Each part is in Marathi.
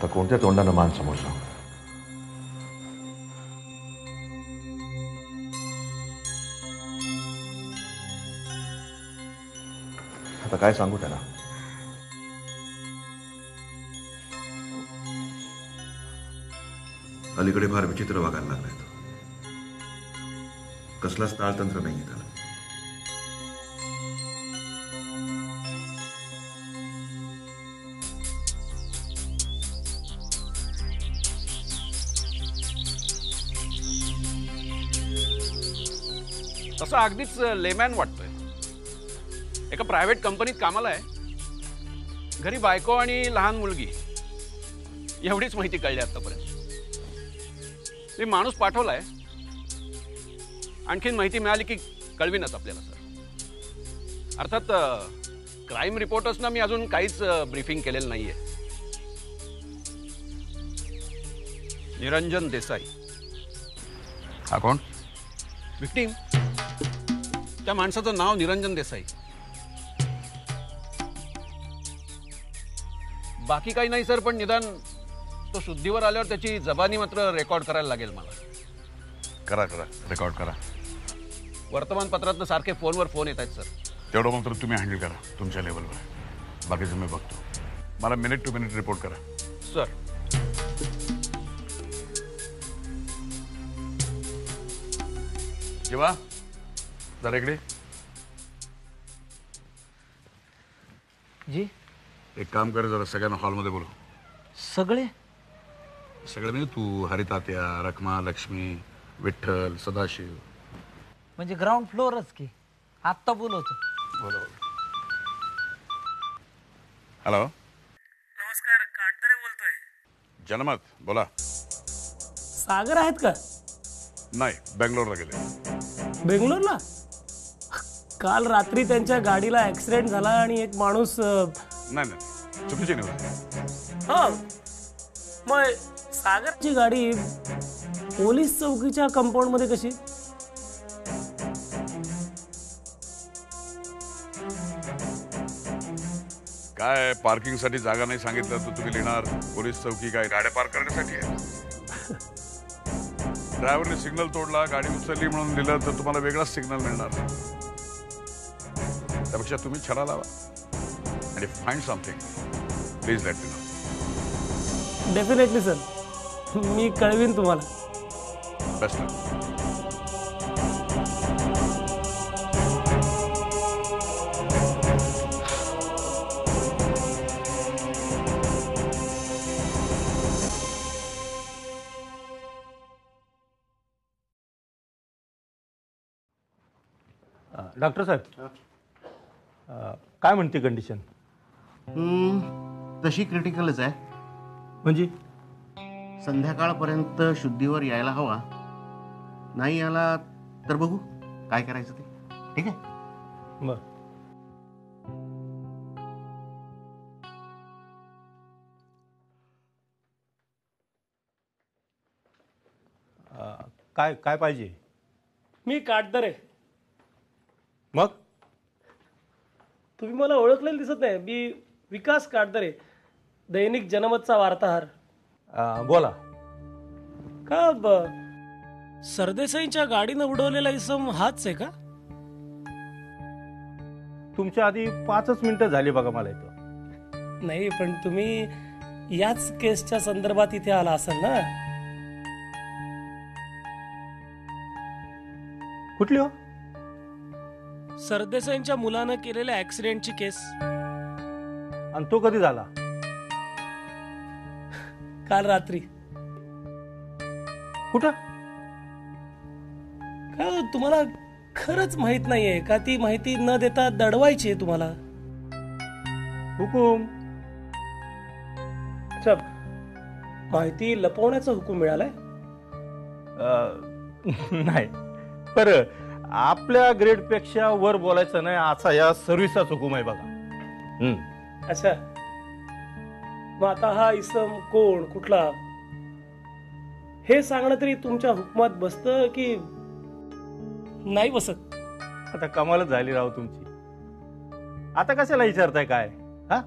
आता कोणत्या तोंडानं मान समोर सांग. आता काय सांगू त्याला. अलीकडे फार विचित्र वागायला लागलाय तो. कसलाच ताळतंत्र नाहीये त्याला. तसा अगदीच लेमॅन वाटतोय. एका प्रायव्हेट कंपनीत कामाला आहे. घरी बायको आणि लहान मुलगी एवढीच माहिती कळली आतापर्यंत. मी माणूस पाठवलाय. आणखीन माहिती मिळाली की कळवीनच आपल्याला सर. अर्थात क्राईम रिपोर्टर्सना मी अजून काहीच ब्रीफिंग केलेलं नाहीये. निरंजन देसाई. हा कोण? विक्टीम. त्या माणसाचं नाव निरंजन देसाई. बाकी काही नाही सर, पण निदान तो शुद्धीवर आल्यावर त्याची जबानी मात्र रेकॉर्ड करायला लागेल मला. करा करा, रेकॉर्ड करा. वर्तमानपत्रातनं सारखे फोनवर फोन येत आहेत सर. तेवढं मात्र तुम्ही हँडल करा तुमच्या लेवलवर. बाकीचं मी बघतो. मला मिनिट टू मिनिट रिपोर्ट करा. सर. जेव्हा जरा इकडे जी. एक काम कर, जरा सगळ्यांना हॉलमध्ये बोलव. सगळे म्हणजे तू, हरितात्या, रखमा, लक्ष्मी, विठ्ठल, सदाशिव. म्हणजे ग्राउंड फ्लोअरच की. आत्ता बोलवतो. बोला. हॅलो. नमस्कार, काटदरे बोलतोय. जनमत बोला. सागर आहेत का? नाही, बेंगलोरला गेले. बेंगलोरला? काल रात्री त्यांच्या गाडीला ऍक्सिडेंट झाला आणि एक माणूस. नाही, चुकीची निवड. हो, मग सागरची गाडी पोलीस चौकीच्या कंपाऊंड मध्ये कशी? काय पार्किंगसाठी जागा नाही सांगितलं तर तुम्ही लिहिणार पोलीस चौकी काय गाड्या पार्क करण्यासाठी आहे? ड्रायव्हरने सिग्नल तोडला, गाडी उचलली म्हणून लिहिलं तर तुम्हाला वेगळाच सिग्नल मिळणार. त्यापेक्षा तुम्ही छडा लावा आणि find something. Please let me know. Definitely sir, मी कळवीन तुम्हाला. बेस्ट. डॉक्टर साहेब, काय म्हणते कंडिशन? तशी क्रिटिकलच आहे. म्हणजे संध्याकाळपर्यंत शुद्धीवर यायला हवा. नाही आला तर बघू काय करायचं ते. ठीक आहे. बर. काय काय पाहिजे? मी काटदरे. मग तुम्ही मला ओळखलेलं दिसत नाही. मी विकास काटदरे, दैनिक जनमतचा वार्ताहर. बोला. का सरदेसाईंच्या गाडीनं उडवलेला इसम हाच आहे का? तुमच्या आधी 5 मिनिटं झाली बघा मला इथं. नाही, पण तुम्ही याच केसच्या संदर्भात इथे आला असाल ना? कुठली हो? सरदेसाईंच्या मुलानं केलेल्या ऍक्सिडेंटची केस. आणि तो कधी झाला? काल रात्री. कुठं? का तुम्हाला खरंच माहित नाहीये का? ती माहिती न देता दडवायची आहे तुम्हाला. हुकूम. अच्छा, माहिती लपवण्याचा हुकूम मिळालाय? नाही, पर आपल्या ग्रेडपेक्षा वर बोलायचं नाही असा या सर्व्हिसचा हुकूम आहे बघा. अच्छा, मग आता हा इसम कोण, कुठला, हे सांगणं तरी तुमच्या हुकमात बसतं की नाही बसत? आता कमालच झाली राव तुमची. आता कशाला विचारताय काय? हा,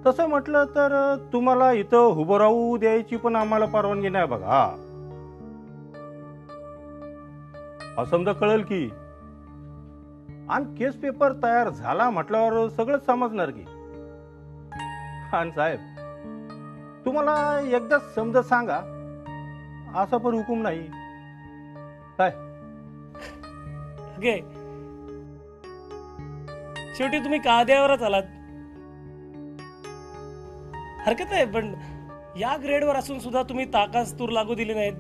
तसं म्हटलं तर तुम्हाला इथं उभं राहू द्यायची पण आम्हाला परवानगी नाही बघा. हा समजा कळेल की, आणि केस पेपर तयार झाला म्हटल्यावर सगळंच समजणार की. आणि साहेब तुम्हाला एकदा समजा सांगा, असा पण हुकूम नाही काय. ओके, शेवटी तुम्ही काद्यावरच आलात. हरकत नाही, पण या ग्रेडवर असून सुद्धा तुम्ही ताकास तूर लागू दिली नाहीत.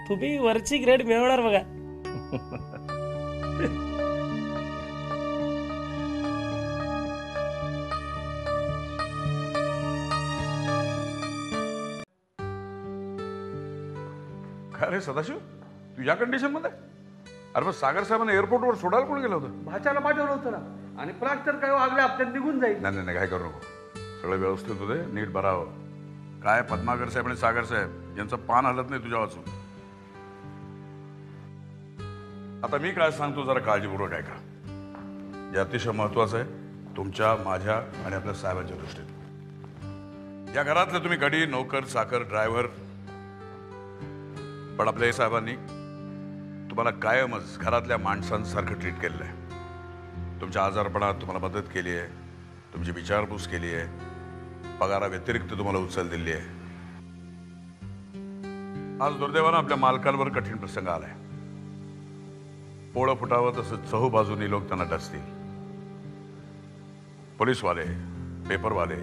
तुम्ही वरची ग्रेड मिळवणार बघा. काय रे सदाशिव, तू या कंडिशन मध्ये? अरे मग सागर साहेबांना एअरपोर्टवर सोडायला कोण गेलं होतं? भाच्याला पाठवलं होतं ना, आणि प्राग तर काय आगल्या हप्त्यात निघून जाईल. नाही नाही, काय करू नको. सगळं व्यवस्थित होते, नीट भरावं. काय पद्माकर साहेब आणि सागर साहेब यांचं पान हलत नाही तुझ्या वाचून. आता मी काय सांगतो जरा काळजीपूर्वक ऐका. हे अतिशय महत्वाचं आहे तुमच्या, माझ्या आणि आपल्या साहेबांच्या दृष्टीने. या घरातले तुम्ही गडी, नोकर, चाकर, ड्रायव्हर, पण आपल्या साहेबांनी तुम्हाला कायमच घरातल्या माणसांसारखं ट्रीट केलेलं आहे. तुमच्या आजारपणात तुम्हाला मदत केली आहे, तुमची विचारपूस केली आहे, पगारा व्यतिरिक्त तुम्हाला उचल दिली आहे. आज दुर्दैवानं आपल्या मालकांवर कठीण प्रसंग आलाय. पोळं फुटावं तसं चहूबाजूनी लोक त्यांना डसतील. पोलीसवाले, पेपरवाले,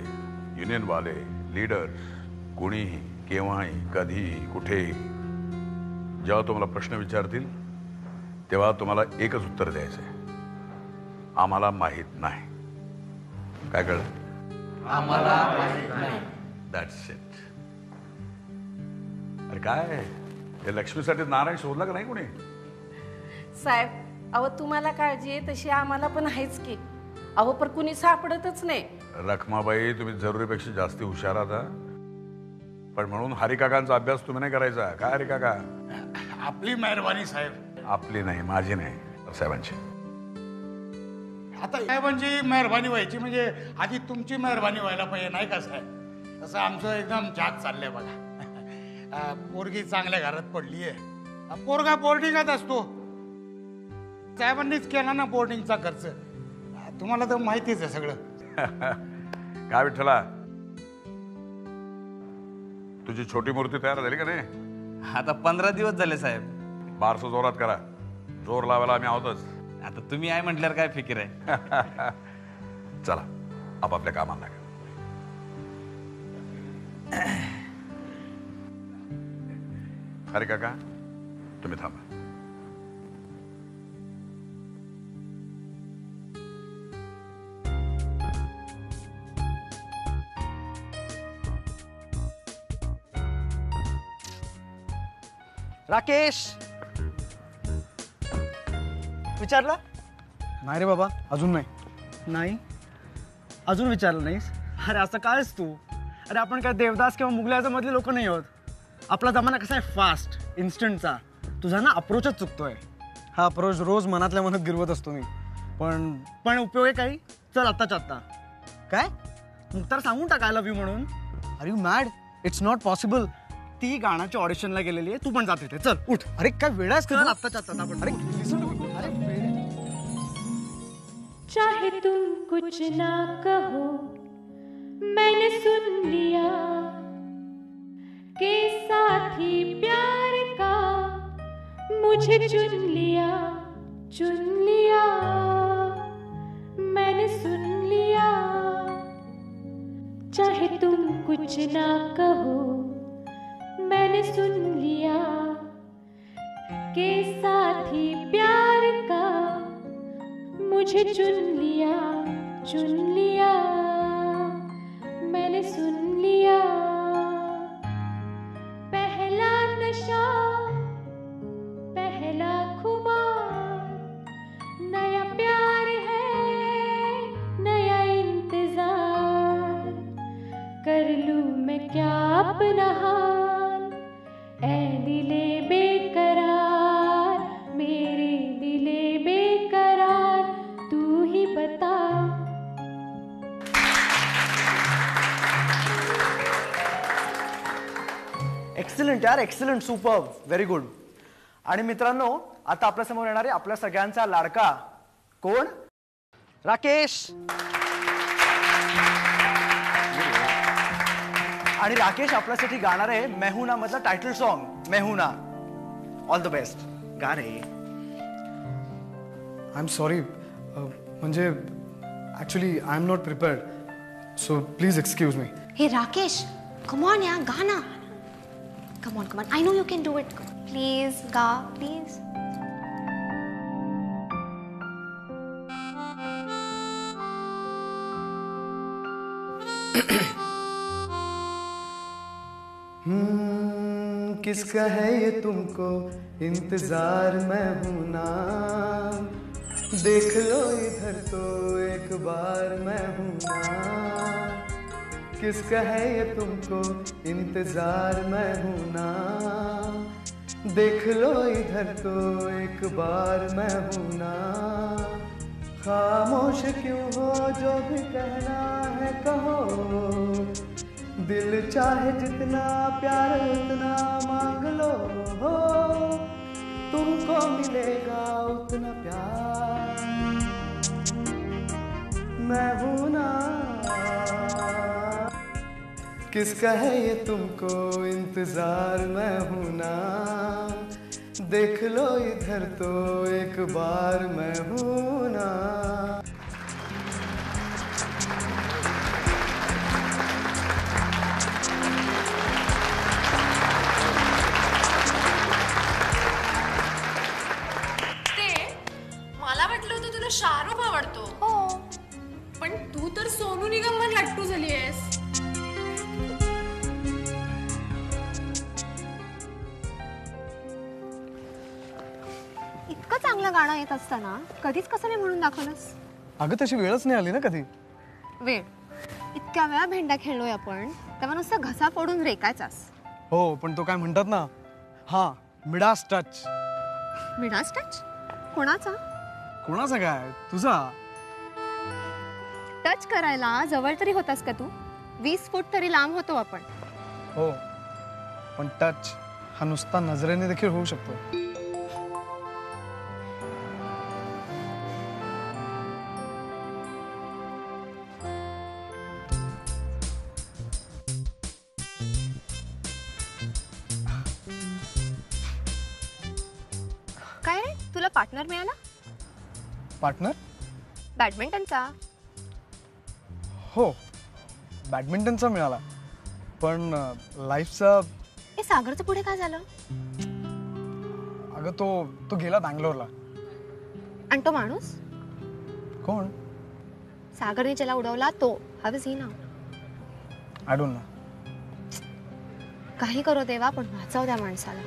युनियनवाले, लीडर्स, कुणीही, केव्हाही, कधीही, कुठेही जेव्हा तुम्हाला प्रश्न विचारतील तेव्हा तुम्हाला एकच उत्तर द्यायचंय, आम्हाला माहित नाही. काय कळलं? आम्हाला माहित नाही. That's it. अरे काय या लक्ष्मीसाठी नारायण शोधला का नाही कोणी? साहेब, अहो तुम्हाला काळजी आहे तशी आम्हाला पण आहेच की. अहो पण कुणी सापडतच नाही. रखमाबाई, तुम्ही जरुरीपेक्षा जास्ती हुशार आहात. पण म्हणून हरिकाकांचा अभ्यास तुम्ही नाही करायचा. काय हरिकाका? आपली मेहरबानी साहेब. आपली नाही, माझी नाही, साहेबांची. आता साहेबांची मेहरबानी व्हायची म्हणजे आधी तुमची मेहरबानी व्हायला पाहिजे, नाही का साहेब? तसं आमचं एकदम झाक चाललंय बघा. पोरगी चांगल्या घरात पडली आहे. पोरगा बोर्डिंगात असतो. साहेबांनीच केला ना बोर्डिंगचा खर्च. तुम्हाला तर माहितीच आहे सगळं. काय विठ्ठला, तुझी छोटी मूर्ती तयार झाली का नाही? आता 15 दिवस झाले साहेब. बारसं जोरात करा. जोर लावायला आम्ही आहोतच. आता तुम्ही आहे म्हटल्यावर काय फिकीर आहे. चला आपापल्या कामाला लागा. अरे काका, तुम्ही थांबा. राकेश, विचारला? नाही रे बाबा, अजून नाही. अजून विचारलं नाहीस? अरे असं कायच तू? अरे आपण काय देवदास किंवा मुघलाच्या मधले लोक नाही आहोत. आपला जमाना कसा आहे, फास्ट, इन्स्टंटचा. तुझा ना अप्रोचच चुकतोय. हा अप्रोच रोज मनातल्या मनात गिरवत असतो मी. पण उपयोग आहे काही? चल आत्ताच्या आत्ता. काय? मग तर सांगून टाक आय लव्ह यू म्हणून. Are you mad? It's not possible. ती गाण्याच्या ऑडिशनला गेलेली आहे, तू पण जाते. चल उठ. अरे काय वेळ आहे? चल आत्ताच्या आत्ता आपण. अरे अरे चाहे तुम कुछ ना कहो, मैंने सुन लिया के साथी प्यार का मुझे चुन लिया, मैंने सुन लिया. चाहे तुम कुछ ना कहो, मैंने सुन लिया के साथी प्यार का मुझे चुन लिया, मैंने सुन लिया. पहला नशा, पहला खुमार, नया प्यार है, नया इंतजार. कर लूं मैं क्या अपना हाल, ऐ दिले बेकरार, मेरे दिले बेकरार. तू ही बता एक्सलंट यार, एक्सलंट, सुपर, व्हेरी गुड. आणि मित्रांनो, आता आपल्या समोर येणारे आपल्या सगळ्यांचा लाडका कोण? राकेश. आणि राकेश आपल्यासाठी गाणार आहे मेहुना मधला title song Mehuna. All the best. गा रे. आय एम सॉरी, म्हणजे actually I am not prepared, so please excuse me. Hey Rakesh, come on यार, गा ना. Come on, I know you can do it. Please गा, प्लीज. किसका है ये तुमको इंतजार मैं हूं ना, देख लो इधर तो एक बार मैं हूं ना. किसका है ये तुमको इंतजार मैं हूं ना, देख लो इधर तो एक बार मैं हूं ना. खामोश क्यों हो, जो भी कहना है कहो, दिल चाहे जितना प्यार उतना मांग लो हो, तुमको मिलेगा उतना प्यार मैं हूं ना. किसका है ये तुमको इंतजार मैं हूं ना, देख लो इधर तो एक बार मैं हूं ना. शाहरुख आवडतो. हो, पण तू तर सोनू निगमवर लट्टू झाली आहेस. इतकं चांगलं गाणं येत असताना कधीच कसं नाही म्हणून दाखवलंस? अगं तशी वेळच नाही आली ना कधी. वेळ इतक्या वेळा भेंड्या खेळलोय आपण, तेव्हा नुसतं घसा फोडून रेकायचास. हो, पण तो काय म्हणतात ना, हा मिडास टच. Midas touch? कोणाचा? कोणाचा काय? तुझा. टच करायला जवळ तरी होतास का तू? 20 फूट तरी लांब होतो आपण. हो, पण टच हा नुसता नजरेने देखील होऊ शकतो. काय रे, तुला पार्टनर मिळाला? पार्टनर? बॅडमिंटनचा. हो, बॅडमिंटनचा मिळाला, पण लाईफचा. ए, सागरचं पुढे काय झालं? अगं तो गेला बँगलोरला. आणि तो माणूस कोण? सागरने ज्याला उडवला तो. How is he now? I don't know. काही करो देवा, पण वाचव त्या माणसाला.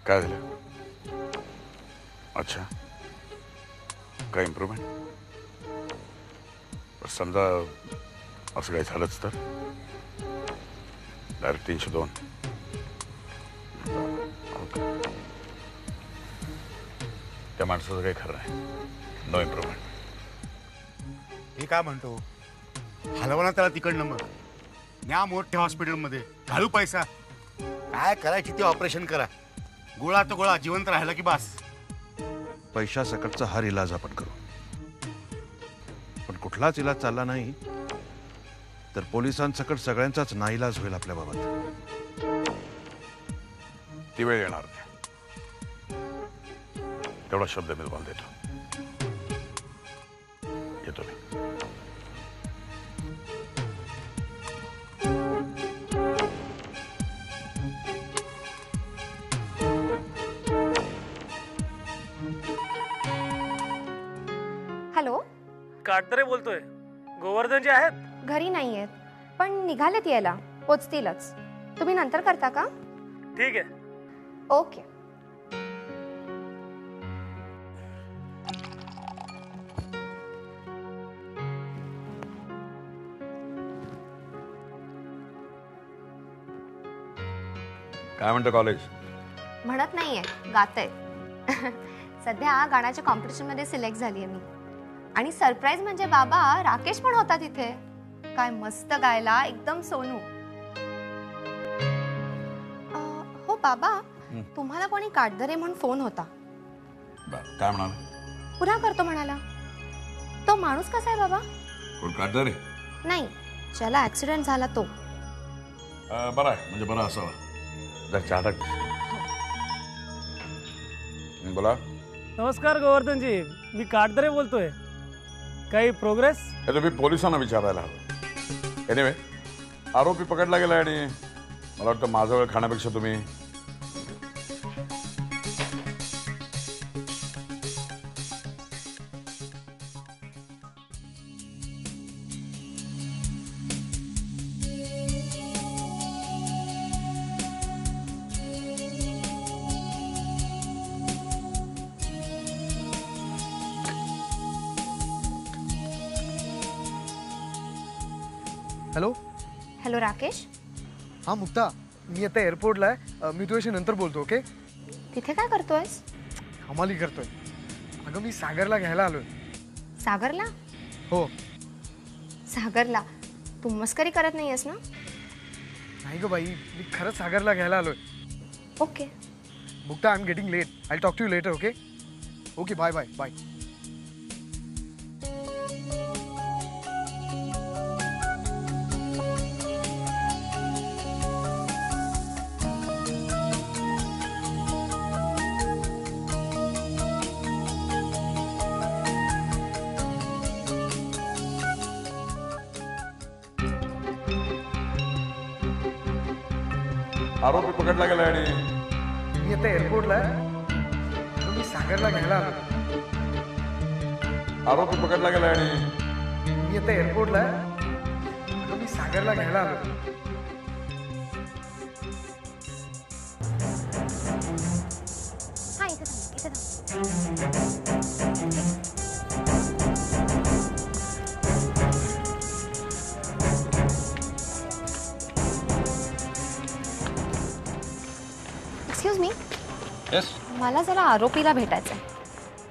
काय झालं? अच्छा, काय इम्प्रूव्हमेंट? समजा असं काही झालंच तर डायरेक्ट 302. त्या माणसाचं काही खरं नाही. No improvement. हे काय म्हणतो? हलवा ना त्याला तिकडनं, मग न्या मोठ्या हॉस्पिटलमध्ये, घालू पैसा. काय करायची ते ऑपरेशन करा. गोळा तो गोळा, जिवंत राहिला की बास. पैशासकटचा हर इलाज आपण करू, पण कुठलाच इलाज चालला नाही तर पोलिसांसकट सगळ्यांचाच नाइलाज होईल आपल्या बाबत. ती वेळ येणार नाही, तेवढा शब्द मी तुम्हाला देतो. येतो मी. हॅलो, काटदरे बोलतोय. गोवर्धनजी आहेत? घरी नाही आहेत, पण निघालेत यायला, पोचतीलच. तुम्ही नंतर करता का? ठीक आहे. ओके. काय म्हणतं कॉलेज? म्हणत नाहीये, गाते. सध्या गाण्याच्या कॉम्पिटिशनमध्ये सिलेक्ट झाली आहे मी. आणि सरप्राईज म्हणजे बाबा, राकेश पण होता तिथे. काय मस्त गायला, एकदम सोनू. हो बाबा, तुम्हाला कोणी काटदरे म्हणून फोन होता. काय म्हणाला? पुन्हा करतो म्हणाला. तो माणूस कसा आहे बाबा? कोण काटदरे? नाही, ज्याला ऍक्सिडेंट झाला तो. बरा आहे, म्हणजे बरा असावा. जर चाटक. बोला. नमस्कार गोवर्धनजी, मी काटदरे बोलतोय. काही प्रोग्रेस? हे तुम्ही पोलिसांना विचारायला हवं. एनिवे, आरोपी पकडला गेला आणि मला वाटतं माझा वेळ खाण्यापेक्षा तुम्ही हॅलो. हॅलो राकेश. हां मुक्ता, मी आता एअरपोर्टला आहे. मी तुझ्याशी नंतर बोलतो. ओके? तिथे काय करतोयस? हमाली करतोय. अगं मी सागरला घ्यायला आलोय. सागरला? हो. सागरला? तू मस्करी करत नाहीयेस ना? नाही ग बाई, मी खरंच सागरला घ्यायला आलोय. Okay. Mukta, I am getting late. I talk to you later. Okay? Okay, bye bye bye. आरोपी पकडला गेला आणि मी आता एअरपोर्टला आहे. मी सागरला घ्यायला आलोय. आरोपी पकडला गेला आणि मी आता एअरपोर्टला आहे. मी सागरला घ्यायला आलोय. हा, इथे थांब, इथे एक्सक्यूज मी. येस मला जरा आरोपीला भेटायचं आहे.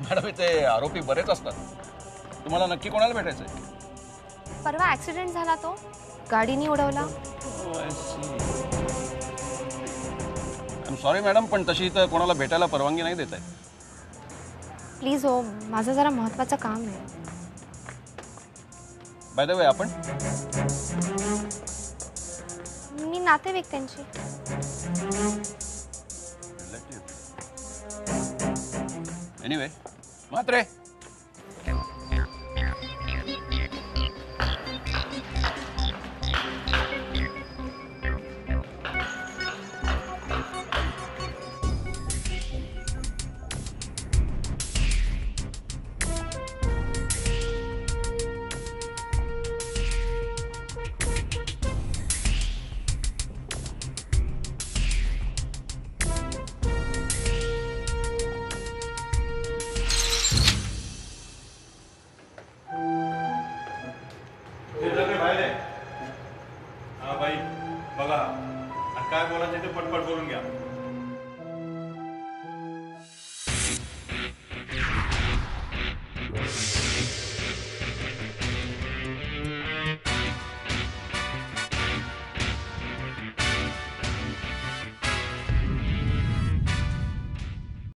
मॅडम, इथे आरोपी बरेच असतात. तुम्हाला नक्की कोणाला भेटायचंय? परवा ऍक्सिडेंट झाला तो, गाडीने उडवला. सॉरी मॅडम, पण तशी इथं कोणाला भेटायला परवानगी नाही देत आहे. प्लीज हो, माझं जरा महत्वाचं काम आहे. बाय द वे, आपण मी नातेवाईक त्यांची. एनिवे, मात्रे. हा बाई, बघा काय बोलायचं ते पटपट बोलून घ्या.